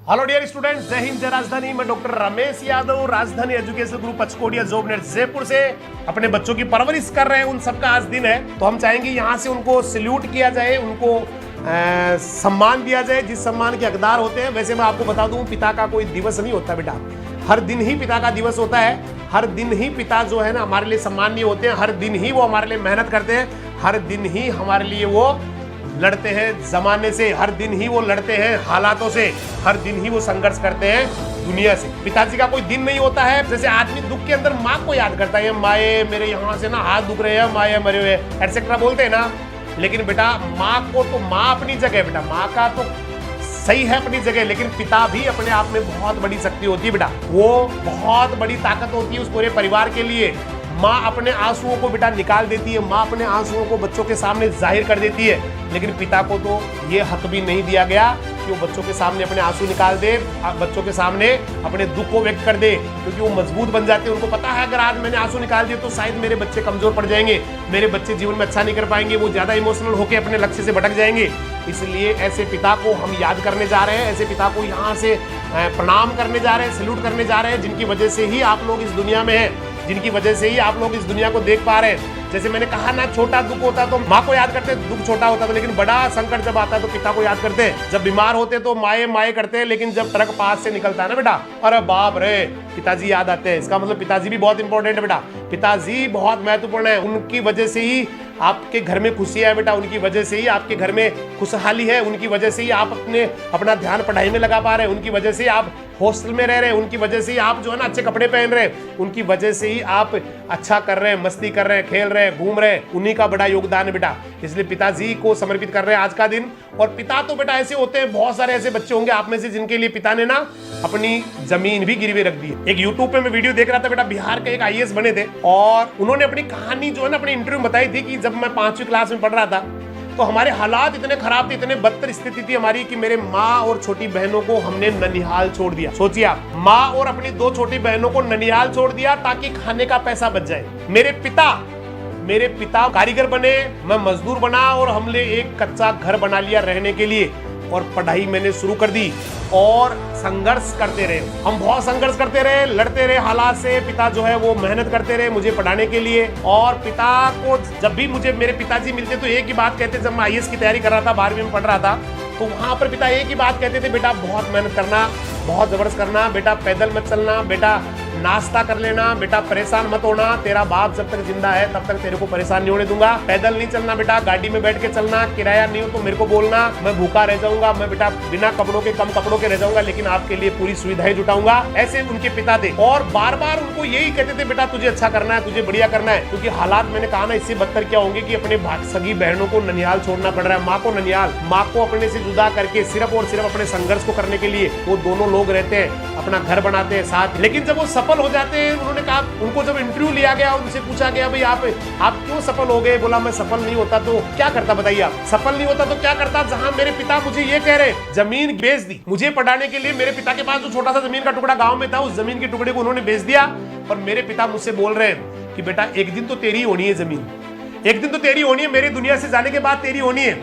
Hello dear students, जय हिंद जय राजधानी। मैं doctor Ramesh Yadav, Rajdhani education group Pachkodia job net Jaipur से अपने बच्चों की परवरिश कर रहे हैं। उन सबका आज दिन है, तो हम चाहेंगे यहाँ से उनको सैल्यूट किया जाए, उनको सम्मान दिया जाए जिस सम्मान के हकदार होते हैं। वैसे मैं आपको बता दूं, पिता का कोई दिवस नहीं होता बेटा, हर दिन ही पिता का दिवस होता है। हर दिन ही पिता जो है ना हमारे लिए सम्मानीय होते हैं, हर दिन ही वो हमारे लिए मेहनत करते हैं, हर दिन ही हमारे लिए वो लड़ते हैं जमाने से, हर दिन ही वो लड़ते हैं हालातों से, हर दिन ही वो संघर्ष करते हैं दुनिया से। पिताजी का कोई दिन नहीं होता है। जैसे आदमी दुख के अंदर माँ को याद करता है, माए मेरे यहाँ से ना हाथ दुख रहे हैं, माए मरे हुए एटसेट्रा बोलते हैं ना। लेकिन बेटा माँ को तो माँ अपनी जगह, बेटा माँ का तो सही है अपनी जगह, लेकिन पिता भी अपने आप में बहुत बड़ी शक्ति होती है बेटा। वो बहुत बड़ी ताकत होती है उस पूरे परिवार के लिए। माँ अपने आंसुओं को बेटा निकाल देती है, माँ अपने आंसुओं को बच्चों के सामने जाहिर कर देती है। लेकिन पिता को तो ये हक भी नहीं दिया गया कि वो बच्चों के सामने अपने आंसू निकाल दे, बच्चों के सामने अपने दुख को व्यक्त कर दे, क्योंकि वो मजबूत बन जाते हैं। उनको पता है अगर आज मैंने आंसू निकाल दिए तो शायद मेरे बच्चे कमजोर पड़ जाएंगे, मेरे बच्चे जीवन में अच्छा नहीं कर पाएंगे, वो ज्यादा इमोशनल होकर अपने लक्ष्य से भटक जाएंगे। इसलिए ऐसे पिता को हम याद करने जा रहे हैं, ऐसे पिता को यहाँ से प्रणाम करने जा रहे हैं, सैल्यूट करने जा रहे हैं, जिनकी वजह से ही आप लोग इस दुनिया में हैं, जिनकी वजह से ही आप लोग इस दुनिया को देख पा रहे हैं। जैसे मैंने कहा ना, छोटा दुख होता तो माँ को याद करते, दुख छोटा होता तो, लेकिन बड़ा संकट जब आता है तो पिता को याद करते हैं। जब बीमार होते तो माए माए करते हैं, लेकिन जब ट्रक पास से निकलता है ना बेटा, अरे बाप रे, पिताजी याद आते हैं। इसका मतलब पिताजी भी बहुत इंपॉर्टेंट है बेटा, पिताजी बहुत महत्वपूर्ण है। उनकी वजह से ही आपके घर में खुशियां है बेटा, उनकी वजह से ही आपके घर में खुशहाली है, उनकी वजह से ही आप अपना ध्यान पढ़ाई में लगा पा रहे हैं, उनकी वजह से ही आप हॉस्टल में रह रहे हैं, उनकी वजह से ही आप जो है ना अच्छे कपड़े पहन रहे हैं, उनकी वजह से ही आप अच्छा कर रहे हैं, मस्ती कर रहे हैं, खेल रहे हैं, घूम रहे हैं। उन्हीं का बड़ा योगदान है बेटा। इसलिए पिताजी को समर्पित कर रहे हैं आज का दिन। और पिता तो बेटा ऐसे होते हैं, बहुत सारे ऐसे बच्चे होंगे आप में से जिनके लिए पिता ने ना अपनी जमीन भी गिरवी रख दी है। एक यूट्यूब पे मैं वीडियो देख रहा था बेटा, बिहार के एक आईएएस बने थे और उन्होंने अपनी कहानी जो है ना अपने इंटरव्यू में बताई थी कि जब मैं 5वीं क्लास में पढ़ रहा था तो हमारे हालात इतने खराब थे, इतने बदतर स्थिति थी हमारी कि मेरे माँ और छोटी बहनों को हमने ननिहाल छोड़ दिया। सोचिए आप, माँ और अपनी 2 छोटी बहनों को ननिहाल छोड़ दिया ताकि खाने का पैसा बच जाए। मेरे पिता कारीगर बने, मैं मजदूर बना और हमने एक कच्चा घर बना लिया रहने के लिए, और पढ़ाई मैंने शुरू कर दी और संघर्ष करते रहे। हम बहुत संघर्ष करते रहे, लड़ते रहे हालात से। पिता जो है वो मेहनत करते रहे मुझे पढ़ाने के लिए। और पिता को जब भी मुझे मेरे पिताजी मिलते तो एक ही बात कहते, जब मैं आईएएस की तैयारी कर रहा था, 12वीं में पढ़ रहा था, तो वहां पर पिता एक ही बात कहते थे, बेटा बहुत मेहनत करना, बहुत जबरदस्त करना, बेटा पैदल मत चलना, बेटा नाश्ता कर लेना, बेटा परेशान मत होना, तेरा बाप जब तक जिंदा है तब तक तेरे को परेशान नहीं होने दूंगा, पैदल नहीं चलना बेटा, गाड़ी में बैठ के चलना, किराया नहीं हो तो मेरे को बोलना, मैं भूखा रह जाऊंगा, मैं बेटा बिना कपड़ों के, कम कपड़ों के रह जाऊंगा, लेकिन आपके लिए पूरी सुविधाएं जुटाऊंगा। ऐसे उनके पिता थे और बार बार उनको यही कहते थे, बेटा तुझे अच्छा करना है, तुझे बढ़िया करना है। क्योंकि हालात मैंने कहा ना इससे बदतर क्या होंगे कि अपने सगी बहनों को ननिहाल छोड़ना पड़ रहा है, माँ को ननिहाल, माँ को अपने से जुदा करके सिर्फ और सिर्फ अपने संघर्ष को करने के लिए वो दोनों लोग रहते हैं, अपना घर बनाते हैं साथ। लेकिन जब वो सफल हो जाते हैं, उन्होंने कहा, उनको जब इंटरव्यू लिया गया, उनसे पूछा गया भाई आप क्यों सफल हो गए? बोला मैं सफल नहीं होता तो क्या करता, बताइए आप, सफल नहीं होता तो क्या करता? जहां मेरे पिता मुझे ये कह रहे, जमीन बेच दी मुझे पढ़ाने के लिए, मेरे पिता के पास जो छोटा सा जमीन का टुकड़ा गांव में था, उस जमीन के टुकड़े को उन्होंने बेच दिया। और मेरे पिता मुझसे बोल रहे हैं कि बेटा एक दिन तो तेरी होनी है जमीन, एक दिन तो तेरी होनी है, मेरी दुनिया से जाने के बाद तेरी होनी है,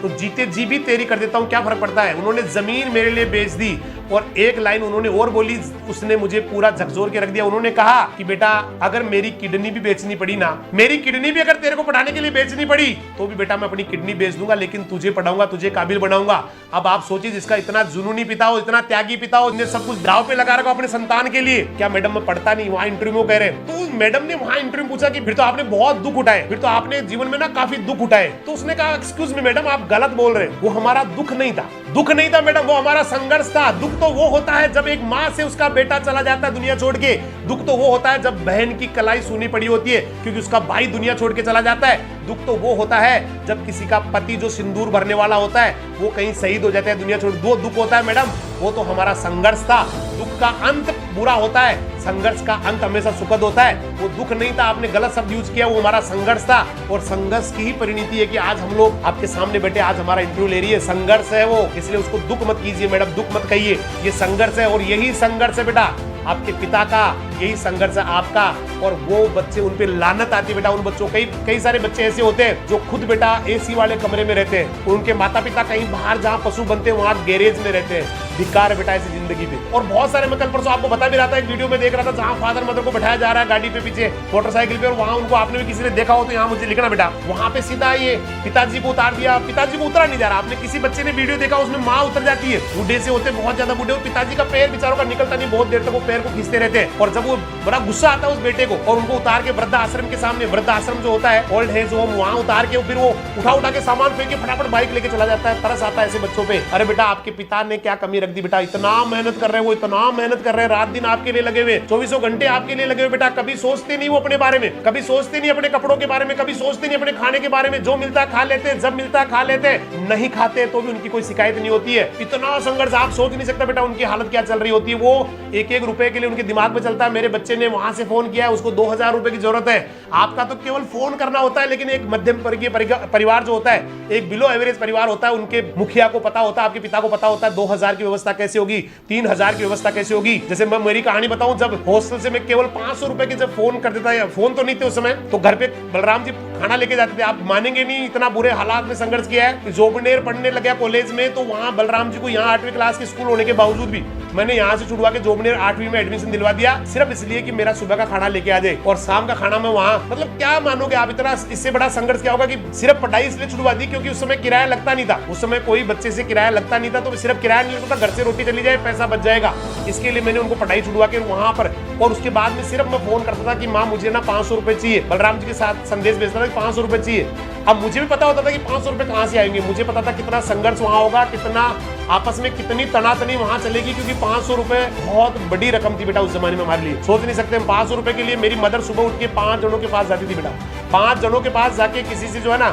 तो जीते जी भी तेरी कर देता हूं, क्या फर्क पड़ता है। उन्होंने जमीन मेरे लिए बेच दी। और एक लाइन उन्होंने और बोली, उसने मुझे पूरा झकझोर के रख दिया। उन्होंने कहा कि बेटा अगर मेरी किडनी भी बेचनी पड़ी ना, मेरी किडनी भी अगर तेरे को पढ़ाने के लिए बेचनी पड़ी तो भी बेटा मैं अपनी किडनी बेच दूंगा, लेकिन तुझे पढ़ाऊंगा, तुझे काबिल बनाऊंगा। अब आप सोचिए, जिसका इतना जुनूनी पिता हो, इतना त्यागी पिता हो, जिसने सब कुछ दांव पे लगा रखा अपने संतान के लिए, क्या मैडम मैं पढ़ता नहीं? वहां इंटरव्यू कह रहे। तो मैडम ने वहां इंटरव्यू पूछा कि फिर तो आपने बहुत दुख उठाए, फिर तो आपने जीवन में ना काफी दुख उठाए। तो उसने कहा एक्सक्यूज मी मैडम, आप गलत बोल रहे हैं, वो हमारा दुख नहीं था, दुख नहीं था मैडम, वो हमारा संघर्ष था। दुख तो वो होता है जब एक माँ से उसका बेटा चला जाता है दुनिया छोड़ के, दुख तो वो होता है जब बहन की कलाई सूनी पड़ी होती है क्योंकि उसका भाई दुनिया छोड़ के चला जाता है, दुख तो वो होता है जब किसी का पति जो सिंदूर भरने वाला होता है वो कहीं शहीद हो जाता है दुनिया छोड़, वो दुख होता है मैडम, वो तो हमारा संघर्ष था। दुख का अंत बुरा होता है, संघर्ष का अंत हमेशा सुखद होता है। वो दुख नहीं था, आपने गलत शब्द यूज किया, वो हमारा संघर्ष था। और संघर्ष की ही परिणति है कि आज हम लोग आपके सामने बैठे, आज हमारा इंटरव्यू ले रही है, संघर्ष है वो। इसलिए उसको दुख मत कीजिए मैडम, दुख मत कहिए, ये संघर्ष है। और यही संघर्ष है बेटा आपके पिता का, यही संघर्ष है आपका। और वो बच्चे, उन पे लानत आती है बेटा। उन बच्चों, कई सारे बच्चे ऐसे होते हैं जो खुद बेटा एसी वाले कमरे में रहते हैं, उनके माता पिता कहीं बाहर जहाँ पशु बनते हैं वहां गैरेज में रहते हैं। धिक्कार है बेटा ऐसी जिंदगी पे। और बहुत सारे, मैं कल परसों आपको बता भी रहा था, एक वीडियो में देख रहा था जहाँ फादर मदर को बैठाया जा रहा है गाड़ी पे पीछे मोटरसाइकिल पे, और वहां उनको आपने भी किसी ने देखा हो तो यहाँ मुझे लिखना बेटा। वहां पे सीधा ये पिताजी को उतार दिया, पिताजी को उतरा नहीं जा रहा। आपने किसी बच्चे ने वीडियो देखा, उसमें माँ उतर जाती है, बूढ़े से होते बहुत ज्यादा बूढ़े, और पिताजी का पैर बेचारों का निकलता नहीं, बहुत देर तक वो पैर को खींचते रहते हैं। और जब वो बड़ा गुस्सा आता है उस बेटे को, और उनको उतार के वृद्धाश्रम के सामने, वृद्धाश्रम जो होता है ओल्ड एज होम, वहां उतार के फिर वो उठा के सामान फेंक के फटाफट बाइक लेके चला जाता है। तरस आता है ऐसे बच्चों पे। अरे बेटा आपके पिता ने क्या कमी रख दी बेटा? इतना मेहनत कर रहे हैं वो, इतना मेहनत कर रहे हैं, रात दिन आपके लिए लगे हुए, 24 घंटे आपके लिए लगे हुए बेटा। कभी सोचते नहीं वो अपने बारे में, कभी सोचते नहीं अपने कपड़ों के बारे में, कभी सोचते नहीं अपने खाने के बारे में। जो मिलता है खा लेते हैं, जब मिलता है खा लेते हैं, नहीं खाते तो भी उनकी कोई शिकायत नहीं होती है। इतना संघर्ष आप सोच नहीं सकते बेटा उनकी हालत क्या चल रही होती है। वो एक एक रुपए के लिए उनके दिमाग में चलता है, मेरे बच्चे ने वहां से फोन किया है, उसको 2000 रुपए की जरूरत है। आपका तो केवल फोन करना होता है, लेकिन एक मध्यम वर्गीय परिवार जो होता है, एक बिलो एवरेज परिवार होता है, उनके मुखिया को पता होता है, आपके पिता को पता होता है 2000 की व्यवस्था कैसे होगी, 3000 की व्यवस्था कैसे होगी। जैसे मैं मेरी कहानी बताऊं, जब हॉस्टल से मैं केवल 500 रुपए के जब फोन कर देता है, फोन तो नहीं थे उस समय, तो घर पे बलराम जी खाना लेके जाते थे। आप मानेंगे नहीं, इतना बुरे हालात में संघर्ष किया है। जोबनेर पढ़ने लगा कॉलेज में, तो वहां बलराम जी को यहाँ 8वीं क्लास के स्कूल होने के बावजूद भी मैंने यहाँ से छुड़वा के जोबनेर 8वीं में एडमिशन दिलवा दिया, सिर्फ इसलिए कि मेरा सुबह का खाना लेके आ जाए और शाम का खाना मैं वहाँ। मतलब क्या मानोगे आप, इतना इससे बड़ा संघर्ष क्या होगा कि सिर्फ पढ़ाई इसलिए छुड़वा दी क्योंकि उस समय किराया लगता नहीं था। उस समय कोई बच्चे से किराया लगता नहीं था, तो सिर्फ किराया नहीं लगता था, घर से रोटी चली जाए पैसा बच जाएगा, इसके लिए मैंने उनको पढ़ाई छुड़वा के वहां पर। और उसके बाद में सिर्फ मैं फोन करता था कि माँ मुझे ना 500 रुपए चाहिए, बलराम जी के साथ संदेश भेजता था कि 500 रुपए चाहिए। अब मुझे भी पता होता था कि 500 रुपए कहाँ से आएंगे, मुझे पता था कितना संघर्ष वहां होगा, कितना आपस में कितनी तनातनी वहां चलेगी, क्योंकि 500 रुपए बहुत बड़ी रकम थी बेटा उस जमाने में हमारे लिए। सोच नहीं सकते हम 500 रुपए के लिए। मेरी मदर सुबह उठ के 5 जनों के पास जाती थी बेटा, 5 जनों के पास जाके किसी से जो है ना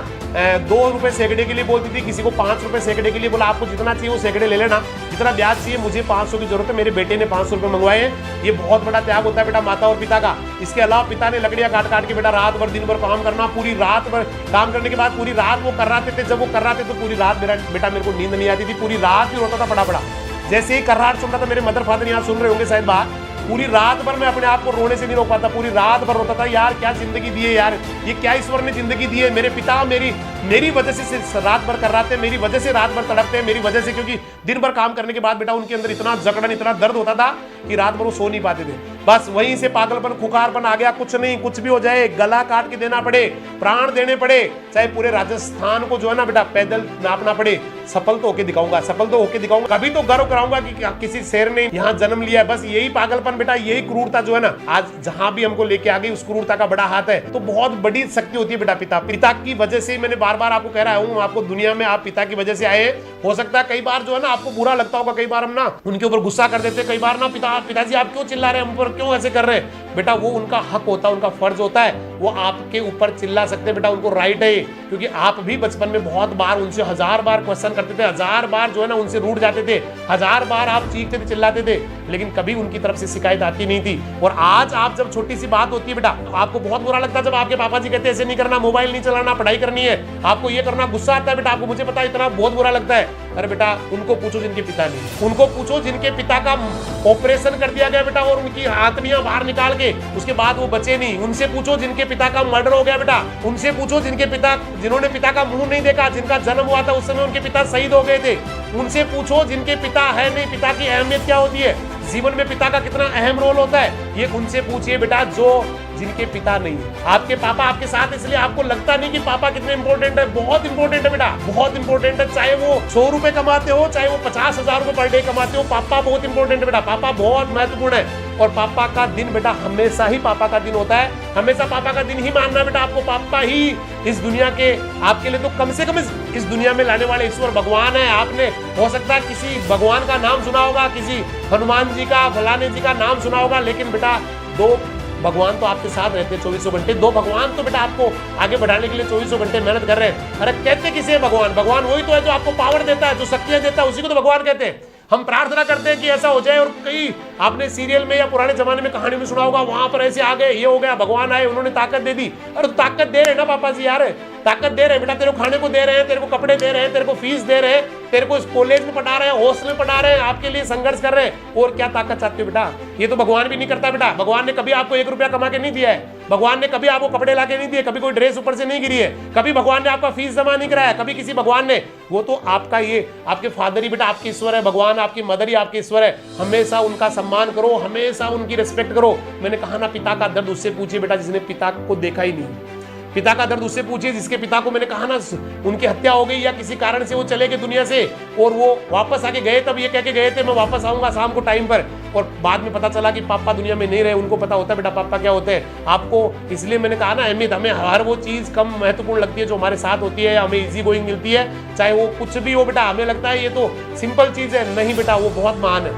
2 रुपए सैकड़े के लिए बोलती थी, किसी को 5 रुपए सैकड़े के लिए बोला आपको जितना चाहिए वो सैकड़े ले लेना, जितना ब्याज चाहिए, मुझे 500 की जरूरत है, मेरे बेटे ने 500 रुपए मंगवाए हैं। ये बहुत बड़ा त्याग होता है बेटा माता और पिता का। इसके अलावा पिता ने लकड़ियां काट के बेटा रात भर दिन भर काम करना, पूरी रात भर काम करने के बाद पूरी रात वो कर्राते थे। जब वो कर्राते तो पूरी रात मेरा बेटा, मेरे को नींद नहीं आती थी, पूरी रात भी रोता था बड़ा। जैसे ही कर्राट सुन रहा था, मेरे मदर फादर यहाँ सुन रहे होंगे शायद बाहर, पूरी रात भर मैं अपने आप को रोने से नहीं रोक पाता, पूरी रात भर रोता था, यार क्या जिंदगी दी है यार, ये क्या ईश्वर ने जिंदगी दी है। मेरे पिता मेरी वजह से रात भर कर रहे थे, मेरी वजह से रात भर तड़पते हैं, मेरी वजह से, क्योंकि दिन भर काम करने के बाद बेटा उनके अंदर इतना जकड़न, इतना दर्द होता था कि रात भर वो सो नहीं पाते थे। बस वहीं से पागलपन, खुखारपन आ गया। कुछ नहीं, कुछ भी हो जाए, गला काट के देना पड़े, प्राण देने पड़े, चाहे पूरे राजस्थान को जो है ना बेटा पैदल नापना पड़े, सफल तो होके दिखाऊंगा, सफल तो होके दिखाऊंगा, कभी तो गर्व कराऊंगा कि किसी शेर ने यहाँ जन्म लिया। बस यही पागलपन बेटा, यही क्रूरता जो है ना आज जहां भी हमको लेके आ गई, उस क्रूरता का बड़ा हाथ है। तो बहुत बड़ी शक्ति होती है बेटा पिता की वजह से। मैंने बार बार आपको कह रहा हूँ, आपको दुनिया में आप पिता की वजह से आए। हो सकता है कई बार जो है ना आपको बुरा लगता होगा, कई बार हम ना उनके ऊपर गुस्सा कर देते, कई बार ना पिताजी आप क्यों चिल्ला रहे हैं हम पर, क्यों ऐसे कर रहे हैं। बेटा वो उनका हक होता है, उनका फर्ज होता है, वो आपके ऊपर चिल्ला सकते हैं बेटा, उनको राइट है। क्योंकि आप भी बचपन में बहुत बार उनसे 1000 बार क्वेश्चन करते थे, 1000 बार जो है ना उनसे रूठ जाते थे, 1000 बार आप चीखते थे, चिल्लाते थे, लेकिन कभी उनकी तरफ से शिकायत आती नहीं थी। और आज आप जब छोटी सी बात होती है बेटा, आपको बहुत बुरा लगता है जब आपके पापा जी कहते हैं ऐसे नहीं करना, मोबाइल नहीं चलाना, पढ़ाई करनी है, आपको ये करना, गुस्सा आता है बेटा आपको, मुझे पता है इतना बहुत बुरा लगता है। अरे बेटा उनको पूछो जिनके पिता नहीं, उनको पूछो जिनके पिता का ऑपरेशन कर दिया गया बेटा, और उनकी आत्मियां बाहर निकाल के उसके बाद वो बचे नहीं। उनसे पूछो जिनके पिता का मर्डर हो गया बेटा, उनसे पूछो जिन्होंने पिता का मुंह नहीं देखा, जिनका जन्म हुआ था उस समय उनके पिता शहीद हो गए थे। उनसे पूछो जिनके पिता है नहीं, पिता की अहमियत क्या होती है, जीवन में पिता का कितना अहम रोल होता है, ये उनसे पूछिए बेटा जो जिनके पिता नहीं है। आपके पापा आपके साथ इसलिए आपको लगता नहीं कि पापा कितने इंपॉर्टेंट है, बहुत इंपॉर्टेंट है बेटा, बहुत इंपॉर्टेंट है। चाहे वो 100 रुपए कमाते हो, चाहे वो 50,000 रुपए पर डे कमाते हो, पापा बहुत इंपॉर्टेंट है बेटा, पापा बहुत महत्वपूर्ण है। और पापा का दिन बेटा हमेशा ही पापा का दिन होता है, हमेशा पापा का दिन ही मानना बेटा आपको। पापा ही इस दुनिया के आपके लिए तो कम से कम इस दुनिया में लाने वाले ईश्वर भगवान है। आपने हो सकता है किसी भगवान का नाम सुना होगा, किसी हनुमान जी का, फलाने जी का नाम सुना होगा, लेकिन बेटा 2 भगवान तो आपके साथ रहते हैं 24 घंटे। 2 भगवान तो बेटा आपको आगे बढ़ाने के लिए 24 घंटे मेहनत कर रहे हैं। अरे कहते किसे भगवान? भगवान वही तो है जो आपको पावर देता है, जो शक्तियां देता है, उसी को तो भगवान कहते हैं। हम प्रार्थना करते हैं कि ऐसा हो जाए, और आपने सीरियल में या पुराने जमाने में कहानी में सुना होगा, वहां पर ऐसे आ गए, ये हो गया, भगवान आए, उन्होंने ताकत दे दी। अरे ताकत दे रहे ना पापा जी यार, ताकत दे रहे हैं बेटा, तेरे को खाने को दे रहे हैं, तेरे को कपड़े दे रहे हैं, तेरे को फीस दे रहे हैं, तेरे को कॉलेज में पढ़ा रहे हैं, हॉस्टल में पढ़ा रहे हैं, आपके लिए संघर्ष कर रहे हैं, और क्या ताकत चाहते हो बेटा? ये तो भगवान भी नहीं करता बेटा। भगवान ने कभी आपको 1 रुपया कमा के नहीं दिया है, भगवान ने कभी आपको कपड़े ला के नहीं दिए, कभी कोई ड्रेस ऊपर से नहीं गिरी है, कभी भगवान ने आपका फीस जमा नहीं कराया, कभी किसी भगवान ने। वो तो आपका ये आपके फादर ही बेटा आपके ईश्वर है, भगवान आपकी मदर ही आपके ईश्वर है। हमेशा उनका सम्मान करो, हमेशा उनकी रिस्पेक्ट करो। मैंने कहा ना, पिता का दर्द उससे पूछिए बेटा जिसने पिता को देखा ही नहीं। पिता का दर्द उससे पूछिए जिसके पिता को, मैंने कहा ना, उनकी हत्या हो गई या किसी कारण से वो चले गए दुनिया से, और वो वापस आके गए, तब ये कह के गए थे मैं वापस आऊंगा शाम को टाइम पर, और बाद में पता चला कि पापा दुनिया में नहीं रहे। उनको पता होता है बेटा पापा क्या होते हैं आपको। इसलिए मैंने कहा ना, अहमियत हमें हर वो चीज़ कम महत्वपूर्ण लगती है जो हमारे साथ होती है, हमें इजी गोइंग मिलती है, चाहे वो कुछ भी हो बेटा। हमें लगता है ये तो सिंपल चीज़ है, नहीं बेटा, वो बहुत महान है,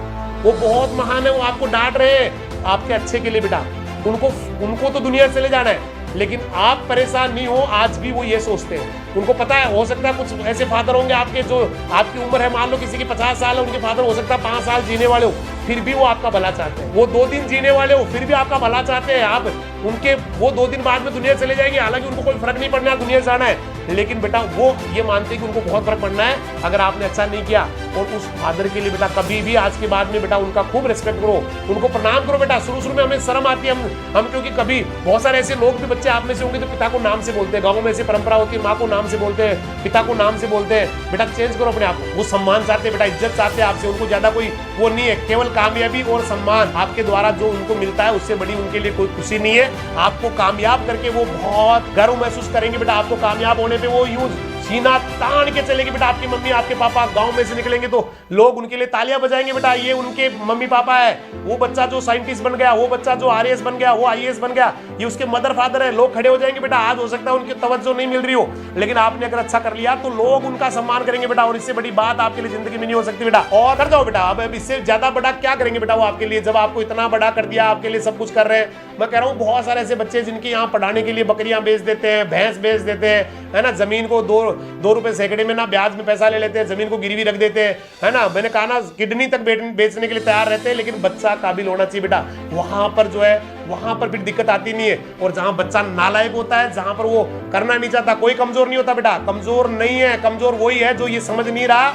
वो बहुत महान है। वो आपको डांट रहे हैं आपके अच्छे के लिए बेटा, उनको तो दुनिया से चले जाना है, लेकिन आप परेशान नहीं हो। आज भी वो ये सोचते हैं, उनको पता है, हो सकता है कुछ ऐसे फादर होंगे आपके जो आपकी उम्र है, मान लो किसी की 50 साल है, उनके फादर हो सकता है 5 साल जीने वाले हो, फिर भी वो आपका भला चाहते हैं। वो 2 दिन जीने वाले हो, फिर भी आपका भला चाहते हैं। आप उनके वो 2 दिन बाद में दुनिया चले जाएंगे, हालांकि उनको कोई फर्क नहीं पड़ना है, दुनिया से जाना है, लेकिन बेटा वो ये मानते हैं कि उनको बहुत फर्क पड़ना है अगर आपने अच्छा नहीं किया। और उस फादर के लिए बेटा कभी भी आज के बाद में बेटा उनका खूब रिस्पेक्ट करो, उनको प्रणाम करो बेटा। शुरू में हमें शर्म आती है, हम क्योंकि कभी बहुत सारे ऐसे लोग भी बच्चे आप में से होंगे जो पिता को नाम से बोलते हैं। गाँव में ऐसी परंपरा होती है, माँ को नाम से बोलते हैं, पिता को नाम से बोलते हैं। बेटा चेंज करो अपने आप को। वो सम्मान चाहते हैं बेटा, इज्जत चाहते हैं आपसे, उनको ज्यादा कोई वो नहीं है। केवल कामयाबी और सम्मान आपके द्वारा जो उनको मिलता है उससे बड़ी उनके लिए कोई खुशी नहीं है। आपको कामयाब करके वो बहुत गर्व महसूस करेंगे बेटा। आपको कामयाब होने पे वो यूज सीना तान के चलेंगे बेटा। आपकी मम्मी आपके पापा गांव में से निकलेंगे तो लोग उनके लिए तालियां बजाएंगे बेटा, ये उनके मम्मी पापा है। वो बच्चा जो साइंटिस्ट बन गया, वो बच्चा जो आरएएस बन गया, वो आईएएस बन गया, ये उसके मदर फादर है। लोग खड़े हो जाएंगे बेटा। आज हो सकता है उनकी तवज्जो नहीं मिल रही हो, लेकिन आपने अगर अच्छा कर लिया तो लोग उनका सम्मान करेंगे बेटा। और इससे बड़ी बात आपके लिए जिंदगी में नहीं हो सकती बेटा। और कर दो बेटा, अब इससे ज्यादा बड़ा क्या करेंगे बेटा वो आपके लिए, जब आपको इतना बड़ा कर दिया, आपके लिए सब कुछ कर रहे हैं। मैं कह रहा हूँ बहुत सारे ऐसे बच्चे जिनके यहाँ पढ़ाने के लिए बकरियां बेच देते हैं, भैंस बेच देते हैं, है ना, जमीन को 2 रुपए सैकड़े में ना ब्याज में पैसा ले लेते हैं, जमीन को गिरवी रख देते हैं, है ना। मैंने कहा ना, किडनी तक बेचने के लिए तैयार रहते हैं, लेकिन बच्चा काबिल होना चाहिए बेटा। वहां पर जो है वहां पर फिर दिक्कत आती नहीं है। और जहां बच्चा नालायक होता है, जहां पर वो करना नहीं चाहता, कोई कमजोर नहीं होता बेटा। कमजोर नहीं है, कमजोर वही है जो ये समझ नहीं रहा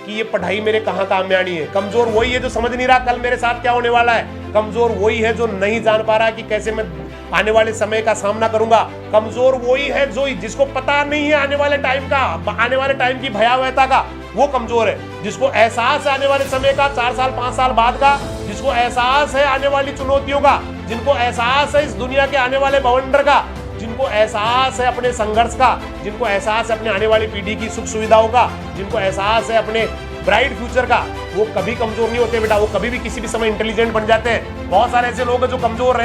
कि ये पढ़ाई मेरे कहाँ काम में आनी है। कमजोर वही है जो समझ नहीं रहा कल मेरे साथ क्या होने वाला है। कमजोर वही है जो नहीं जान पा रहा कि कैसे मैं आने वाले समय का सामना करूंगा। कमजोर वही है जो जिसको पता नहीं है आने वाले टाइम का, आने वाले टाइम की भयावहता का, वो कमजोर है। जिसको एहसास है आने वाले समय का, 4 साल 5 साल बाद का, जिसको एहसास है आने वाली चुनौतियों का, जिनको एहसास है इस दुनिया के आने वाले बवंडर का, जिनको एहसास है अपने संघर्ष का, जिनको एहसास है अपने आने वाली पीढ़ी की सुख सुविधाओं का, जिनको एहसास है अपने ब्राइट फ्यूचर का, वो कभी कमजोर नहीं होते बेटा। वो कभी भी किसी भी समय इंटेलिजेंट बन जाते हैं। बहुत सारे ऐसे लोग हैं जो कमजोर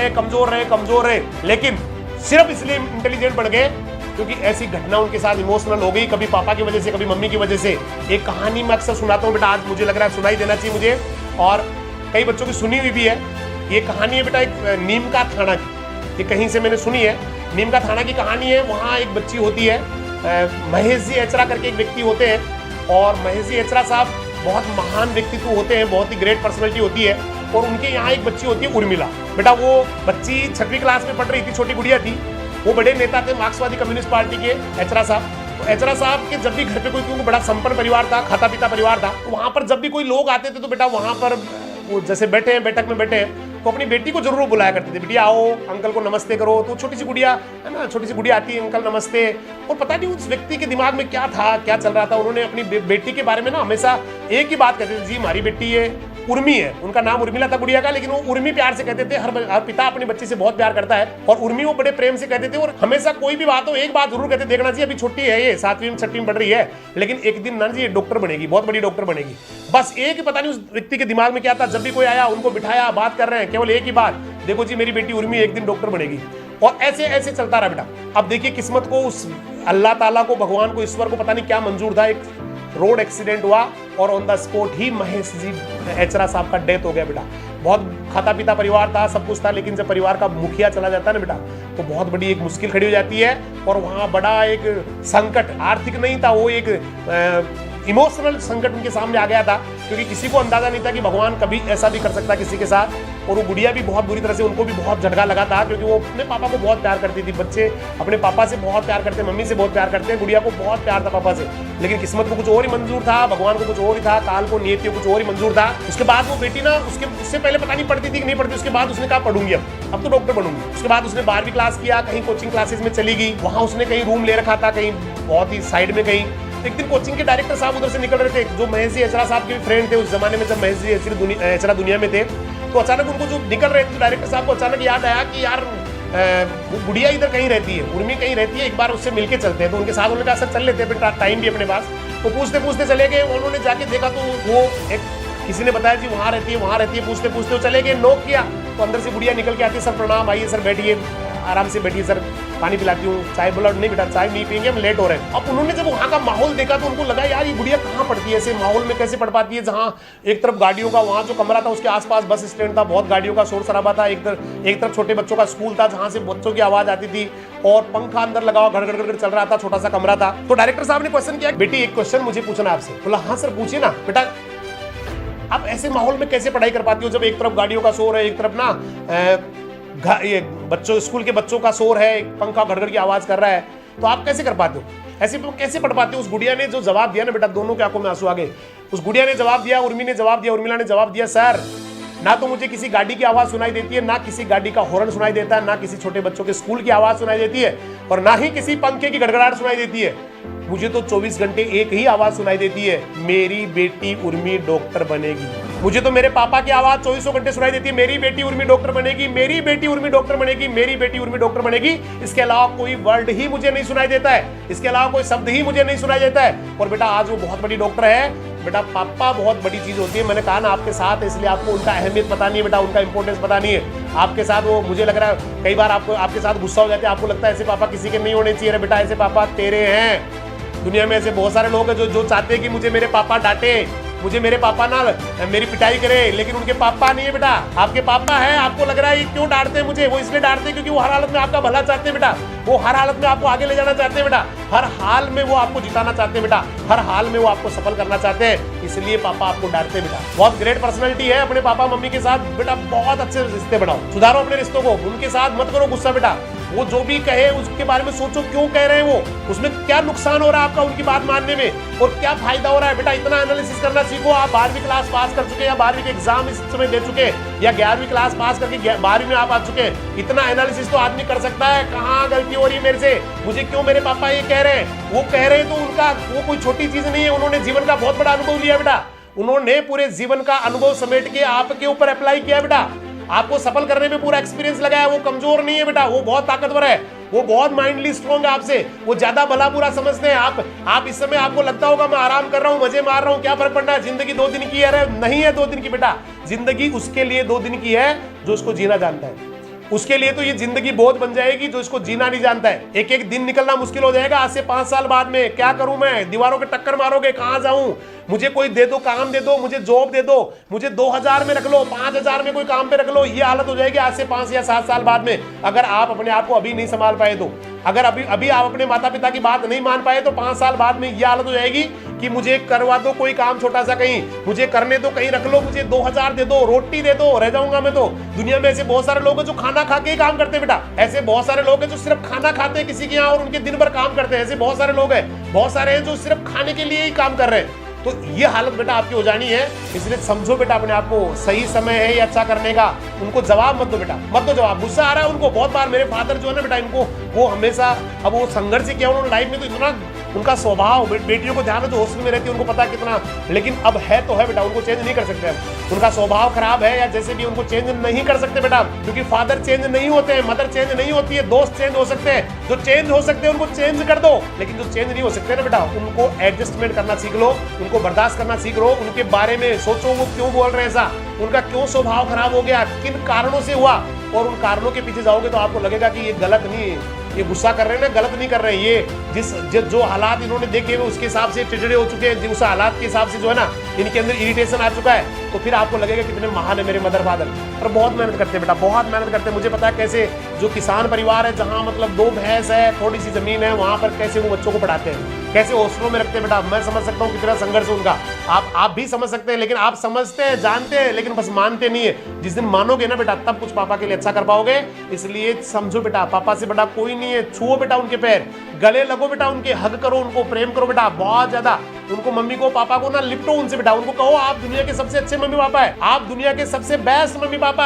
रहे, लेकिन सिर्फ इसलिए इंटेलिजेंट बन गए क्योंकि ऐसी घटना उनके साथ इमोशनल हो गई, कभी पापा की वजह से, कभी मम्मी की वजह से। एक कहानी मैं अक्सर सुनाता हूँ बेटा, आज मुझे लग रहा है सुनाई देना चाहिए मुझे, और कई बच्चों की सुनी हुई भी है। ये कहानी है बेटा एक नीम का थाना की, ये कहीं से मैंने सुनी है। नीम का थाना की कहानी है। वहाँ एक बच्ची होती है, महेश जी एचरा करके एक व्यक्ति होते हैं, और महेश जी एचरा साहब बहुत महान व्यक्तित्व होते हैं, बहुत ही ग्रेट पर्सनैलिटी होती है। और उनके यहाँ एक बच्ची होती है उर्मिला। बेटा वो बच्ची 6वीं क्लास में पढ़ रही थी, छोटी गुड़िया थी। वो बड़े नेता थे मार्क्सवादी कम्युनिस्ट पार्टी के, एचरा साहब। तो एचरा साहब के जब भी घर पे कोई, क्योंकि बड़ा संपन्न परिवार था, खाता पीता परिवार था, तो वहाँ पर जब भी कोई लोग आते थे तो बेटा वहाँ पर वो जैसे बैठे हैं, बैठक में बैठे हैं, तो अपनी बेटी को जरूर बुलाया करते थे, बेटिया आओ अंकल को नमस्ते करो। तो छोटी सी गुड़िया है ना, छोटी सी गुड़िया आती है, अंकल नमस्ते। और पता नहीं उस व्यक्ति के दिमाग में क्या था, क्या चल रहा था। उन्होंने अपनी बेटी के बारे में ना हमेशा एक ही बात कहते थे, जी हमारी बेटी है उर्मी है, उनका नाम उर्मिला था गुड़िया का, लेकिन वो उर्मी प्यार से कहते थे। हर पिता अपनी बच्ची से बहुत प्यार करता है, और उर्मी वो बड़े प्रेम से कहते थे। और हमेशा कोई भी बात हो एक बात जरूर कहते, देखना चाहिए अभी छोटी है, ये 7वीं में 6वीं में पढ़ रही है, लेकिन एक दिन ना जी ये डॉक्टर बनेगी, बहुत बड़ी डॉक्टर बनेगी। बस एक ही, पता नहीं उस व्यक्ति के दिमाग में क्या था। जब भी कोई आया उनको बिठाया, बात कर रहे हैं, केवल एक ही बात, देखो जी मेरी बेटी उर्मी एक दिन डॉक्टर बनेगी। और ऐसे ऐसे चलता रहा बेटा। अब देखिए किस्मत को, उस अल्लाह ताला को, भगवान को, ईश्वर को पता नहीं क्या मंजूर था, एक रोड एक्सीडेंट हुआ और ऑन द स्पॉट ही महेश जी एचरा साहब का डेथ हो गया बेटा। बहुत खाता पीता परिवार था, सब कुछ था, लेकिन जब परिवार का मुखिया चला जाता है ना बेटा, तो बहुत बड़ी एक मुश्किल खड़ी हो जाती है। और वहाँ बड़ा एक संकट, आर्थिक नहीं था, वो एक इमोशनल संकट उनके सामने आ गया था, क्योंकि किसी को अंदाजा नहीं था कि भगवान कभी ऐसा भी कर सकता किसी के साथ। और वो गुड़िया भी बहुत बुरी तरह से, उनको भी बहुत झटका लगा था, क्योंकि वो अपने पापा को बहुत प्यार करती थी। बच्चे अपने पापा से बहुत प्यार करते हैं, मम्मी से बहुत प्यार करते हैं, गुड़िया को बहुत प्यार था पापा से, लेकिन किस्मत को कुछ और ही मंजूर था, भगवान को कुछ और ही था, काल को नियति को कुछ और ही मंजूर था। उसके बाद वो बेटी ना, उससे पहले पता नहीं पढ़ती थी कि नहीं पढ़ती, उसके बाद उसने कहा पढ़ूंगी, अब तो डॉक्टर बनूंगी। उसके बाद उसने 12वीं क्लास किया, कहीं कोचिंग क्लासेस में चली गई, वहां उसने कहीं रूम ले रखा था, कहीं बहुत ही साइड में कहीं। एक दिन कोचिंग के डायरेक्टर साहब उधर से निकल रहे थे, जो महेश जी एचरा साहब के भी फ्रेंड थे उस जमाने में, जब महेश जी एचरा दुनिया में थे। तो अचानक उनको जो निकल रहे थे, डायरेक्टर साहब को अचानक याद आया कि यार वो गुड़िया इधर कहीं रहती है, उर्मी कहीं रहती है, एक बार उससे मिलके चलते हैं। तो उनके साथ उन्होंने कहा सर चल लेते हैं, टाइम भी अपने पास। तो पूछते पूछते चले गए। उन्होंने जाके देखा तो वो एक किसी ने बताया जी वहाँ रहती है, पूछते पूछते वो चले गए, नॉक किया तो अंदर से गुड़िया निकल के आती है, सर प्रणाम, आइए सर बैठिए, आराम से बैठिए सर, पानी पिलाती हूँ, चाय। बोला नहीं बेटा चाय नहीं पियेंगे, हम लेट हो रहे हैं। अब उन्होंने जब वहाँ का माहौल देखा तो उनको लगा यार ये गुड़िया कहाँ पढ़ती है, ऐसे माहौल में कैसे पढ़ पाती है, जहाँ एक तरफ गाड़ियों का, वहाँ जो कमरा था उसके आसपास बस स्टैंड था, बहुत गाड़ियों का शोर शराबा था, एक तरफ छोटे बच्चों का स्कूल था जहाँ से बच्चों की आवाज आती थी, और पंखा अंदर लगा हुआ गड़गड़ चल रहा था, छोटा सा कमरा था। तो डायरेक्टर साहब ने क्वेश्चन किया, बेटी एक क्वेश्चन मुझे पूछना आपसे। बोला हाँ सर पूछिए ना। बेटा आप ऐसे माहौल में कैसे पढ़ाई कर पाती हो, जब एक तरफ गाड़ियों का शोर है, एक तरफ ना ये बच्चों, स्कूल के बच्चों का शोर है, पंखा गड़गड़ की आवाज कर रहा है, तो आप कैसे कर पाते हो, ऐसे कैसे पढ़ पाते हो? उस गुड़िया ने जो जवाब दिया ना बेटा, दोनों की आंखों में आंसू आ गए। उस गुड़िया ने जवाब दिया, उर्मी ने जवाब दिया, उर्मिला ने जवाब दिया, सर ना तो मुझे किसी गाड़ी की आवाज सुनाई देती है, ना किसी गाड़ी का हॉर्न सुनाई देता है, ना किसी छोटे बच्चों के स्कूल की आवाज सुनाई देती है, और ना ही किसी पंखे की गड़गड़ाहट सुनाई देती है। मुझे तो 24 घंटे एक ही आवाज सुनाई देती है, मेरी बेटी उर्मी डॉक्टर बनेगी। मुझे तो मेरे पापा की आवाज 24 घंटे सुनाई देती है, मेरी बेटी उर्मी डॉक्टर बनेगी, मेरी बेटी उर्मी डॉक्टर बनेगी, मेरी बेटी उर्मी डॉक्टर बनेगी। इसके अलावा कोई वर्ड ही मुझे नहीं सुनाई देता है, इसके अलावा कोई शब्द ही मुझे नहीं सुनाई देता है। और बेटा आज वो बहुत बड़ी डॉक्टर है। बेटा पापा बहुत बड़ी चीज होती है, मैंने कहा ना आपके साथ, इसलिए आपको उनका अहमियत पता नहीं है बेटा, उनका इंपॉर्टेंस पता नहीं है। आपके साथ वो, मुझे लग रहा है कई बार आपको आपके साथ गुस्सा हो जाते हैं, आपको लगता है ऐसे पापा किसी के नहीं होने चाहिए। बेटा ऐसे पापा तेरे हैं। दुनिया में ऐसे बहुत सारे लोग हैं जो चाहते हैं कि मुझे मेरे पापा डांटे, मुझे मेरे पापा ना मेरी पिटाई करे, लेकिन उनके पापा नहीं है बेटा, आपके पापा है। आपको लग रहा है क्यों डांटते हैं मुझे, वो इसलिए डांटते हैं क्योंकि वो हर हालत में आपका भला चाहते हैं बेटा, वो हर हालत में आपको आगे ले जाना चाहते हैं बेटा, हर हाल में वो आपको जिताना चाहते हैं बेटा, हर हाल में वो आपको सफल करना चाहते हैं, इसलिए पापा आपको डांटते हैं बेटा। बहुत ग्रेट पर्सनैलिटी है, अपने पापा मम्मी के साथ बेटा बहुत अच्छे रिश्ते बनाओ, सुधारो अपने रिश्तों को, उनके साथ मत करो गुस्सा बेटा। वो जो भी कहे उसके बारे में सोचो, क्यों कह रहे हैं वो, उसमें क्या नुकसान हो रहा है आपका उनकी बात मानने में, और क्या फायदा हो रहा है बेटा। इतना एनालिसिस करना सीखो। आप 12वीं क्लास पास कर चुके, या 12वीं के एग्जाम इस समय दे चुके, या 11वीं क्लास पास करके 12वीं में आप आ चुके, इतना एनालिसिस तो आदमी कर सकता है। कहाँ गलती हो रही है मेरे से, मुझे क्यों मेरे पापा ये कह रहे हैं, वो कह रहे हैं तो उनका वो कोई छोटी चीज नहीं है, उन्होंने जीवन का बहुत बड़ा अनुभव लिया बेटा, उन्होंने पूरे जीवन का अनुभव समेट के आपके ऊपर अप्लाई किया बेटा, आपको सफल करने में पूरा एक्सपीरियंस लगा है। वो कमजोर नहीं है बेटा, वो बहुत ताकतवर है, वो बहुत माइंडली स्ट्रॉन्ग है आपसे, वो ज्यादा भला बुरा समझते हैं। आप इस समय आपको लगता होगा मैं आराम कर रहा हूं, मजे मार रहा हूं, क्या फर्क पड़ना है, जिंदगी 2 दिन की है। अरे नहीं है 2 दिन की बेटा, जिंदगी उसके लिए 2 दिन की है जो उसको जीना जानता है, उसके लिए तो ये जिंदगी बहुत बन जाएगी जो इसको जीना नहीं जानता है। एक एक दिन निकलना मुश्किल हो जाएगा। आज से 5 साल बाद में क्या करूं मैं, दीवारों के टक्कर मारोगे, कहां जाऊं, मुझे कोई दे दो, काम दे दो, मुझे जॉब दे दो, मुझे 2000 में रख लो, 5000 में कोई काम पे रख लो, ये हालत हो जाएगी आज से 5 या 7 साल बाद में। अगर आप अपने आप को अभी नहीं संभाल पाए तो, अगर अभी आप अपने माता पिता की बात नहीं मान पाए तो 5 साल बाद में ये हालत हो जाएगी कि मुझे करवा दो कोई काम छोटा सा, कहीं मुझे करने दो, कहीं रख लो, मुझे 2000 दे दो, रोटी दे दो, रह जाऊंगा मैं तो। दुनिया में ऐसे बहुत सारे लोग हैं जो खाना खा के ही काम करते हैं बेटा, ऐसे बहुत सारे लोग हैं जो सिर्फ खाना खाते हैं किसी के यहाँ और उनके दिन भर काम करते हैं, ऐसे बहुत सारे लोग हैं, बहुत सारे हैं जो सिर्फ खाने के लिए ही काम कर रहे हैं। तो ये हालत बेटा आपकी हो जानी है, इसलिए समझो बेटा अपने आप को, सही समय है ये अच्छा करने का। उनको जवाब मत दो बेटा, मत दो जवाब। गुस्सा आ रहा है उनको बहुत बार, मेरे फादर जो है ना बेटा, इनको वो हमेशा, अब वो संघर्ष किया उन्होंने लाइफ में, तो इतना उनका स्वभाव, बेटियों को ध्यान है जो हॉस्टल में रहती है उनको पता है कितना, लेकिन अब है तो है बेटा, उनको चेंज नहीं कर सकते हम। उनका स्वभाव खराब है या जैसे भी, उनको चेंज नहीं कर सकते बेटा, क्योंकि फादर चेंज नहीं होते हैं, मदर चेंज नहीं होती है, दोस्त चेंज हो सकते हैं, जो चेंज हो सकते हैं उनको चेंज कर दो, लेकिन जो चेंज नहीं हो सकते ना बेटा, उनको एडजस्टमेंट करना सीख लो, उनको बर्दाश्त करना सीख लो, उनके बारे में सोचो वो क्यों बोल रहे हैं ऐसा, उनका क्यों स्वभाव खराब हो गया, किन कारणों से हुआ, और उन कारणों के पीछे जाओगे तो आपको लगेगा कि ये गलत नहीं है, ये गुस्सा कर रहे हैं ना, गलत नहीं कर रहे हैं, ये जो हालात इन्होंने देखे हुए उसके हिसाब से चिड़चिड़े हो चुके हैं, उस हालात के हिसाब से जो है ना इनके अंदर इरिटेशन आ चुका है, तो फिर आपको लगेगा कितने महान है मेरे मदर फादर। और बहुत मेहनत करते हैं बेटा, बहुत मेहनत करते हैं। मुझे पता है कैसे, जो किसान परिवार है जहाँ मतलब 2 भैंस है, थोड़ी सी जमीन है, वहाँ पर कैसे वो बच्चों को पढ़ाते हैं। कैसे हॉस्टलों में रखते हैं बेटा, मैं समझ सकता हूँ कितना संघर्ष है उनका। आप भी समझ सकते हैं, लेकिन आप समझते हैं, जानते हैं, लेकिन बस मानते नहीं है। जिस दिन मानोगे ना बेटा, तब कुछ पापा के लिए अच्छा कर पाओगे। इसलिए समझो बेटा, पापा से बड़ा कोई नहीं है। छुओ बेटा उनके पैर, गले लगो बेटा उनके, हग करो उनको, प्रेम करो बेटा बहुत ज्यादा। उनको, मम्मी को, पापा को ना लिपटो उनसे बेटा। उनको कहो आप दुनिया के सबसे अच्छे मम्मी पापा है, आप दुनिया के सबसे बेस्ट मम्मी पापा,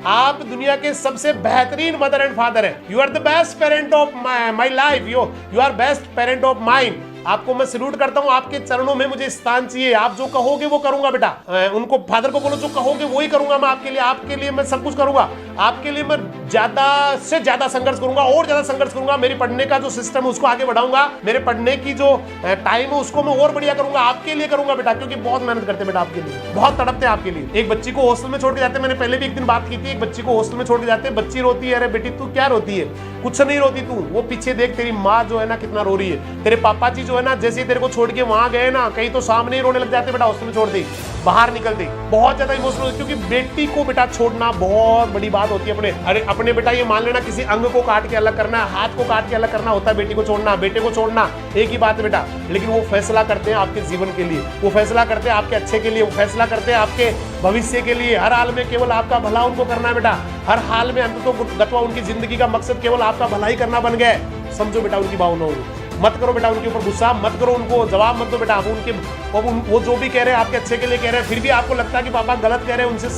आप दुनिया के सबसे बेहतरीन मदर एंड फादर है। You are the best parent of my life, you are best parent of mind. आपको मैं सल्यूट करता हूं, आपके चरणों में मुझे स्थान चाहिए। आप जो कहोगे वो करूंगा बेटा। उनको, फादर को बोलो जो कहोगे वो ही करूंगा मैं आपके लिए मैं सब कुछ करूंगा। आपके लिए मैं ज्यादा से ज्यादा संघर्ष करूंगा, और ज्यादा संघर्ष करूंगा। मेरी पढ़ने का जो सिस्टम है उसको आगे बढ़ाऊंगा, मेरे पढ़ने की जो टाइम है उसको मैं और बढ़िया करूंगा, आपके लिए करूंगा बेटा, क्योंकि बहुत मेहनत करते हैं बेटा आपके लिए, बहुत तड़पते हैं आपके लिए। एक बच्ची को हॉस्टल में छोड़ के जाते हैं, मैंने पहले भी एक दिन बात की थी। एक बच्ची को हॉस्टल में छोड़ के जाते हैं, बच्ची रोती है, अरे बेटी तू क्या रोती है? कुछ नहीं रोती तू, वो पीछे देख तेरी माँ जो है ना कितना रो रही है। तेरे पापा जी जो है ना, जैसे तेरे को छोड़ के वहां गए ना, कहीं तो सामने ही रोने लग जाते बेटा, हॉस्टल में छोड़ दी, बाहर निकलते बहुत ज्यादा इमोशनल, क्योंकि बेटी को बेटा छोड़ना बहुत बड़ी बात होती है। अपने बेटा ये मान लेना, किसी अंग को काट के अलग करना, हाथ को काट के अलग करना होता है बेटी को छोड़ना, बेटे को छोड़ना एक ही बात है बेटा। लेकिन वो फैसला करते हैं आपके जीवन के लिए, वो फैसला करते हैं आपके अच्छे के लिए, वो फैसला करते हैं आपके भविष्य के लिए। हर हाल में केवल आपका भला उनको करना है बेटा, हर हाल में अंततः उनकी जिंदगी का मकसद केवल आपका भला ही करना बन गया है। समझो बेटा उनकी भावनाओं को, मत करो बेटा उनके ऊपर गुस्सा, मत करो, उनको जवाब मत दो बेटा। वो जो भी कह रहे हैं आपके अच्छे के लिए कह रहे हैं, फिर भी आपको लगता है कि पापा गलत कह रहे हैं, उनसे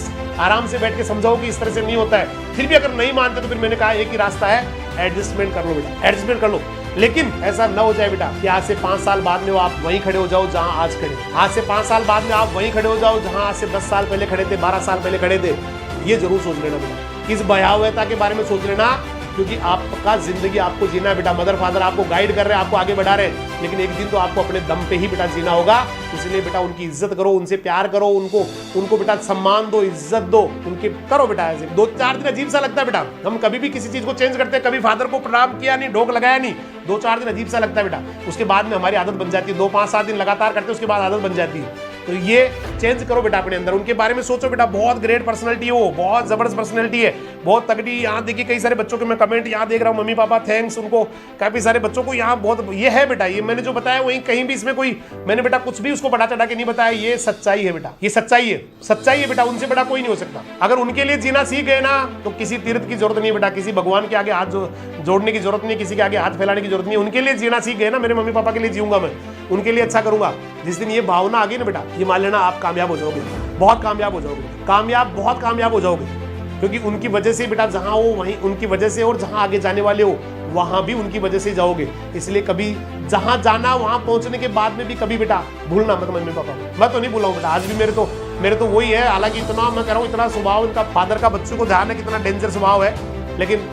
आराम से बैठ के समझाओ कि इस तरह से नहीं होता है। फिर भी अगर नहीं मानते तो फिर मैंने कहा एक ही रास्ता है, एडजस्टमेंट कर लो बेटा, एडजस्टमेंट कर लो। लेकिन ऐसा ना हो जाए बेटा कि आज से 5 साल बाद में आप वहीं खड़े हो जाओ जहां आज खड़े, आज से 5 साल बाद में आप वहीं खड़े हो जाओ जहां आज से 10 साल पहले खड़े थे, 12 साल पहले खड़े थे। ये जरूर सोच लेना बेटा, इस भयावहता के बारे में सोच लेना, क्योंकि आपका जिंदगी आपको जीना है बेटा। मदर फादर आपको गाइड कर रहे हैं, आपको आगे बढ़ा रहे हैं, लेकिन एक दिन तो आपको अपने दम पे ही बेटा जीना होगा। इसलिए बेटा उनकी इज्जत करो, उनसे प्यार करो, उनको बेटा सम्मान दो, इज्जत दो, उनके करो बेटा। ऐसे 2-4 दिन अजीब सा लगता है बेटा, हम कभी भी किसी चीज को चेंज करते हैं, कभी फादर को प्रणाम किया नहीं, ढोक लगाया नहीं, 2-4 दिन अजीब सा लगता है बेटा, उसके बाद में हमारी आदत बन जाती है। 2-5-7 दिन लगातार करते हैं, उसके बाद आदत बन जाती है। तो ये चेंज करो बेटा अपने अंदर, उनके बारे में सोचो बेटा। बहुत ग्रेट पर्सनैलिटी है वो, बहुत जबरदस्त पर्सनैलिटी है, बहुत तगड़ी। यहाँ देखिए कई सारे बच्चों के मैं कमेंट यहाँ देख रहा हूँ, मम्मी पापा थैंक्स, उनको काफी सारे बच्चों को यहाँ बहुत ये है बेटा। ये मैंने जो बताया वही, कहीं भी इसमें कोई मैंने बेटा कुछ भी उसको बढ़ा चढ़ा के नहीं बताया, ये सच्चाई है बेटा, ये सच्चाई है, सच्चाई है बेटा। उनसे बड़ा कोई नहीं हो सकता। अगर उनके लिए जीना सीख गए ना तो किसी तीर्थ की जरूरत नहीं बेटा, किसी भगवान के आगे हाथ जोड़ने की जरूरत नहीं, किसी के आगे हाथ फैलाने की जरूरत नहीं। उनके लिए जीना सीख गए ना, मेरे मम्मी पापा के लिए जीऊंगा मैं, उनके लिए अच्छा करूंगा। जिस दिन ये भावना आ गई ना बेटा, ये मान लेना आप कामयाब हो जाओगे, बहुत कामयाब हो जाओगे, बहुत कामयाब हो जाओगे। क्योंकि उनकी वजह से बेटा जहां हो वहीं उनकी वजह से, और जहां आगे जाने वाले हो वहां भी उनकी वजह से जाओगे। इसलिए कभी जहां जाना वहां पहुंचने के बाद में भी कभी बेटा भूलना मत मम्मी पापा को। मैं तो नहीं भूला हूं बेटा, आज भी मेरे तो वही है। हालांकि इतना मैं कह रहा हूं, इतना स्वभाव इनका फादर का बच्चों को ध्यान है, कितना डेंजर स्वभाव है, लेकिन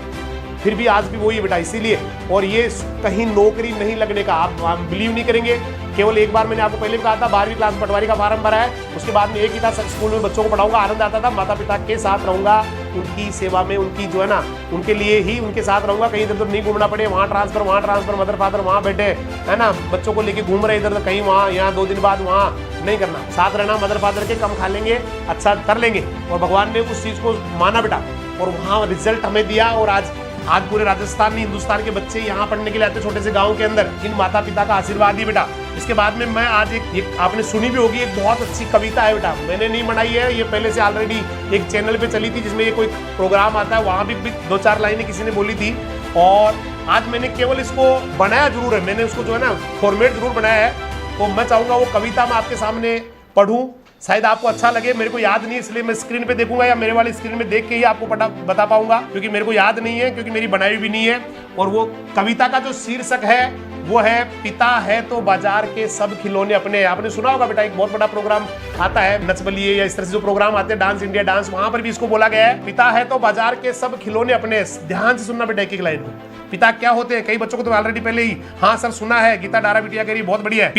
फिर भी आज भी वही है बेटा। इसीलिए, और ये कहीं नौकरी नहीं लगने का आप बिलीव नहीं करेंगे। केवल एक बार मैंने आपको पहले भी कहा था, 12वीं क्लास पटवारी का फार्म भरा है, उसके बाद में एक ही था, स्कूल में बच्चों को पढ़ाऊंगा, आनंद आता था, माता पिता के साथ रहूंगा, उनकी सेवा में, उनकी जो है ना, उनके लिए ही उनके साथ रहूंगा। कहीं इधर उधर नहीं घूमना पड़े, वहाँ ट्रांसफर, मदर फादर वहाँ बैठे है ना, बच्चों को लेके घूम रहे इधर, कहीं वहाँ, यहाँ 2 दिन बाद वहाँ नहीं करना, साथ रहना, मदर फादर के, कम खा लेंगे, अच्छा कर लेंगे। और भगवान ने उस चीज को माना बेटा, और वहाँ रिजल्ट हमें दिया। और आज पूरे राजस्थान में, हिंदुस्तान के बच्चे यहाँ पढ़ने के लिए आते, छोटे से गांव के अंदर, इन माता पिता का आशीर्वाद ही बेटा। इसके बाद में मैं आज एक आपने सुनी भी होगी, एक बहुत अच्छी कविता है बेटा, मैंने नहीं बनाई है, ये पहले से ऑलरेडी एक चैनल पे चली थी, जिसमें ये कोई प्रोग्राम आता है, वहां भी 2-4 लाइनें किसी ने बोली थी। और आज मैंने केवल इसको बनाया जरूर है, मैंने उसको जो है ना फॉर्मेट जरूर बनाया है। तो मैं चाहूंगा वो कविता मैं आपके सामने पढ़ूं, शायद आपको अच्छा लगे। मेरे को याद नहीं, इसलिए मैं स्क्रीन पे देखूंगा या मेरे वाली स्क्रीन में देख के ही आपको बता पाऊंगा, क्योंकि मेरे को याद नहीं है, क्योंकि मेरी बनाई भी नहीं है। और वो कविता का जो शीर्षक है वो है, पिता है तो बाजार के सब खिलौने अपने। आपने सुना होगा बेटा, एक बहुत बड़ा प्रोग्राम आता है, नच बलिए या इस तरह से जो प्रोग्राम आते हैं, डांस इंडिया डांस, वहां पर भी इसको बोला गया है, पिता है तो बाजार के सब खिलौने अपने। ध्यान से सुनना बेटा एक लाइन को। पिता क्या होते हैं, कई बच्चों को तो ऑलरेडी पहले ही हाँ सर सुना है, गीता डारा बिटिया कह रही बहुत बढ़िया है।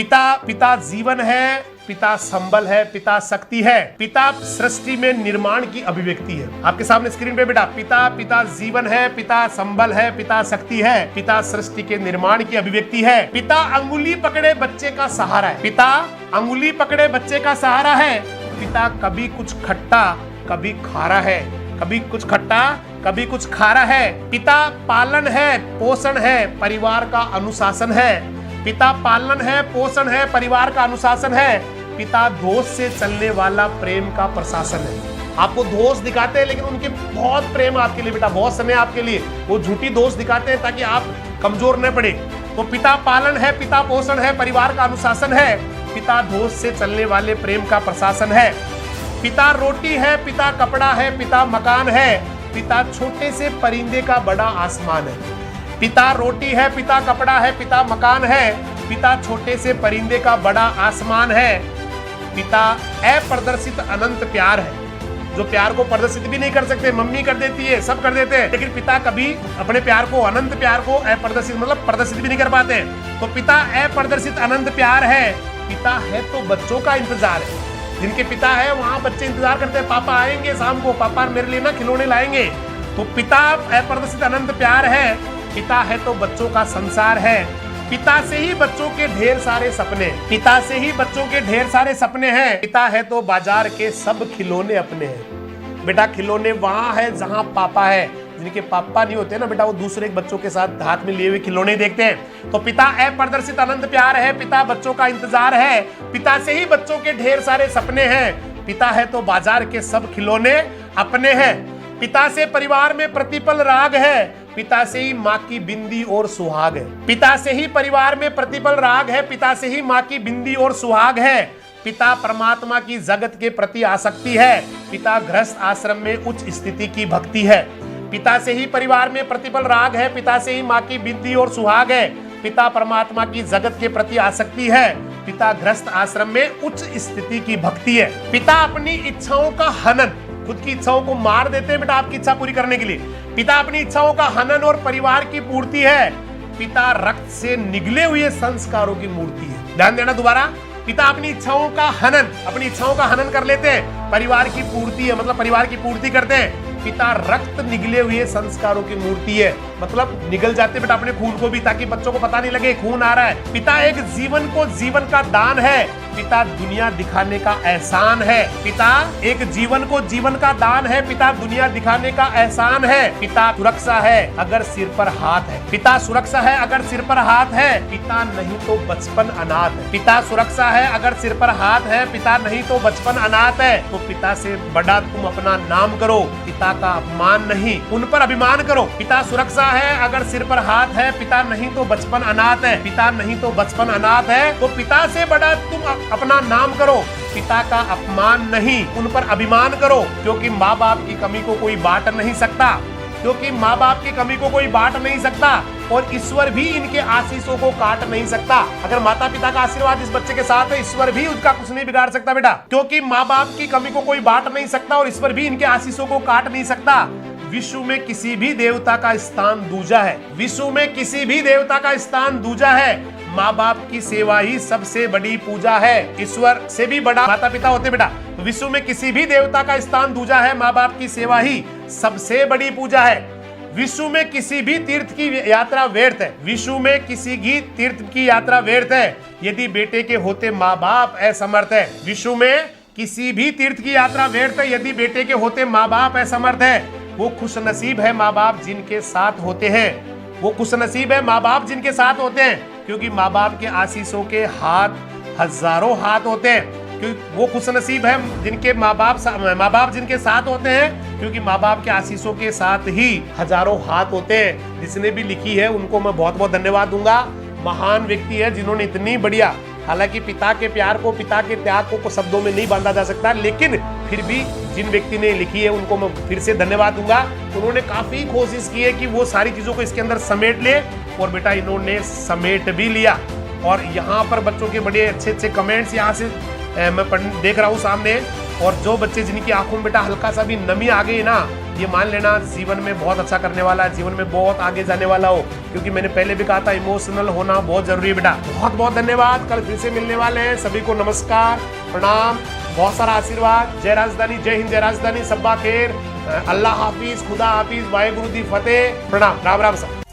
पिता जीवन है, पिता संबल है, पिता शक्ति है, पिता सृष्टि में निर्माण की अभिव्यक्ति है। आपके सामने स्क्रीन पे बेटा, पिता जीवन है, पिता संबल है, पिता शक्ति है, पिता सृष्टि के निर्माण की अभिव्यक्ति है, पिता अंगुली पकड़े बच्चे का सहारा है, पिता अंगुली पकड़े बच्चे का सहारा है, पिता कभी कुछ खट्टा कभी खारा है, कभी कुछ खट्टा कभी कुछ खारा है, पिता पालन है, पोषण है, परिवार का अनुशासन है, पिता पालन है, पोषण है, परिवार का अनुशासन है। पिता दोष से चलने वाला प्रेम का प्रशासन है। आपको दोष दिखाते हैं लेकिन उनके बहुत प्रेम आपके लिए बेटा, बहुत समय आपके लिए वो झूठी दोष दिखाते हैं ताकि आप कमजोर न पड़े। तो पिता पालन है, पिता पोषण है, परिवार का अनुशासन है। पिता दोष से चलने वाले प्रेम का प्रशासन है। पिता रोटी है, पिता कपड़ा है, पिता मकान है। पिता छोटे से परिंदे का बड़ा आसमान है। पिता रोटी है, पिता कपड़ा है, पिता मकान है। पिता छोटे से परिंदे का बड़ा आसमान है। पिता अप्रदर्शित अनंत प्यार है, जो प्यार को प्रदर्शित भी नहीं कर सकते, मम्मी कर देती है, सब कर देते हैं, लेकिन पिता कभी अपने प्यार को, अनंत प्यार को अप्रदर्शित मतलब प्रदर्शित भी नहीं कर पाते हैं। तो पिता अप्रदर्शित अनंत प्यार है। पिता है तो बच्चों का इंतजार है। जिनके पिता है वहां बच्चे इंतजार करते हैं, पापा आएंगे शाम को, पापा मेरे लिए ना खिलौने लाएंगे। तो पिता अप्रदर्शित अनंत प्यार है। पिता है तो बच्चों का संसार है। पिता से ही बच्चों के ढेर सारे सपने, पिता से ही बच्चों के ढेर सारे सपने हैं। पिता है तो बाजार के सब खिलौने अपने हैं। बेटा खिलौने वहां है जहां पापा है। जिनके पापा नहीं होते ना बेटा, वो दूसरे बच्चों के साथ हाथ में लिए हुए खिलौने देखते हैं। तो पिता अप्रदर्शित अनंत प्यार है। पिता बच्चों का इंतजार है। पिता से ही बच्चों के ढेर सारे सपने हैं। पिता है तो बाजार के सब खिलौने अपने हैं। पिता से परिवार में प्रतिपल राग है। पिता से ही माँ की बिंदी और सुहाग है। पिता से ही परिवार में प्रतिपल राग है। पिता से ही माँ की बिंदी और सुहाग है। पिता परमात्मा की जगत के प्रति आसक्ति है। पिता गृहस्थ आश्रम में उच्च स्थिति की भक्ति है। पिता से ही परिवार में प्रतिपल राग है। पिता से ही माँ की बिंदी और सुहाग है। पिता परमात्मा की जगत के प्रति आसक्ति है। पिता गृहस्थ आश्रम में उच्च स्थिति की भक्ति है। पिता अपनी इच्छाओं का हनन, खुद की इच्छाओं को मार देते हैं बेटा आपकी इच्छा पूरी करने के लिए। पिता अपनी इच्छाओं का हनन और परिवार की पूर्ति है। पिता रक्त से निगले हुए संस्कारों की मूर्ति है। ध्यान देना दोबारा, पिता अपनी इच्छाओं का हनन, अपनी इच्छाओं का हनन कर लेते हैं, परिवार की पूर्ति है, मतलब परिवार की पूर्ति करते हैं। पिता रक्त निगले हुए संस्कारों की मूर्ति है, मतलब निगल जाते बेटा अपने खून को भी, ताकि बच्चों को पता नहीं लगे खून आ रहा है। पिता एक जीवन को जीवन का दान है। पिता दुनिया दिखाने का एहसान है। पिता एक जीवन को जीवन का दान है। पिता दुनिया दिखाने का एहसान है। पिता सुरक्षा है अगर सिर पर हाथ है। पिता सुरक्षा है अगर सिर पर हाथ है। पिता नहीं तो बचपन अनाथ है। पिता सुरक्षा है अगर सिर पर हाथ है। पिता नहीं तो बचपन अनाथ है। तो पिता से बड़ा तुम अपना नाम करो, पिता का अपमान नहीं, उन पर अभिमान करो। पिता सुरक्षा है अगर सिर पर हाथ है। पिता नहीं तो बचपन अनाथ है। पिता नहीं तो बचपन अनाथ है। तो पिता से बड़ा तुम अपना नाम करो, पिता का अपमान नहीं, उन पर अभिमान करो। क्योंकि माँ बाप की कमी को कोई बांट नहीं सकता, क्योंकि माँ बाप की कमी को कोई बांट नहीं सकता, और ईश्वर भी इनके आशीषों को काट नहीं सकता। अगर माता पिता का आशीर्वाद इस बच्चे के साथ है, ईश्वर भी उसका कुछ नहीं बिगाड़ सकता बेटा, क्योंकि माँ बाप की कमी को कोई बांट नहीं सकता और ईश्वर भी इनके आशीषों को काट नहीं सकता। विश्व में किसी भी देवता का स्थान दूजा है। विश्व में किसी भी देवता का स्थान दूजा है। माँ बाप की सेवा ही सबसे बड़ी पूजा है। ईश्वर से भी बड़ा माता पिता होते बेटा। विश्व में किसी भी देवता का स्थान दूजा है। माँ बाप की सेवा ही सबसे बड़ी पूजा है। विश्व में किसी भी तीर्थ की यात्रा व्यर्थ है। विश्व में किसी भी तीर्थ की यात्रा व्यर्थ है यदि बेटे के होते माँ बाप असमर्थ है। विश्व में किसी भी तीर्थ की यात्रा व्यर्थ है यदि बेटे के होते माँ बाप असमर्थ है। वो खुशनसीब है माँ बाप जिनके साथ होते हैं। वो खुशनसीब है माँ बाप जिनके साथ होते हैं, क्योंकि माँ बाप के आशीषों के हाथ हजारों हाथ होते हैं। क्योंकि वो खुशनसीब है जिनके माँ बाप जिनके साथ होते हैं, क्योंकि माँ बाप के आशीषों के साथ ही हजारों हाथ होते हैं। जिसने भी लिखी है उनको मैं बहुत बहुत धन्यवाद दूंगा। महान व्यक्ति है जिन्होंने इतनी बढ़िया, हालांकि पिता के प्यार को, पिता के त्याग को शब्दों में नहीं बांधा जा सकता, लेकिन फिर भी जिन व्यक्ति ने लिखी है उनको मैं फिर से धन्यवाद दूंगा। उन्होंने काफी कोशिश की है कि वो सारी चीजों को इसके अंदर समेट ले, और बेटा इन्होंने समेट भी लिया। और यहाँ पर बच्चों के बड़े अच्छे अच्छे कमेंट्स यहाँ से मैं देख रहा हूँ सामने। और जो बच्चे जिनकी आंखों में बेटा हल्का सा भी नमी आ गई ना, ये मान लेना जीवन में बहुत अच्छा करने वाला है, जीवन में बहुत आगे जाने वाला हो। क्योंकि मैंने पहले भी कहा था इमोशनल होना बहुत जरूरी है बेटा। बहुत बहुत धन्यवाद। कल फिर से मिलने वाले हैं। सभी को नमस्कार, प्रणाम, बहुत सारा आशीर्वाद। जय राजधानी, जय हिंद, जय राजधानी, सब्बा खैर, अल्लाह हाफिज, खुदा हाफिज, वाहेगुरु दी फतेह, प्रणाम, राम राम सब।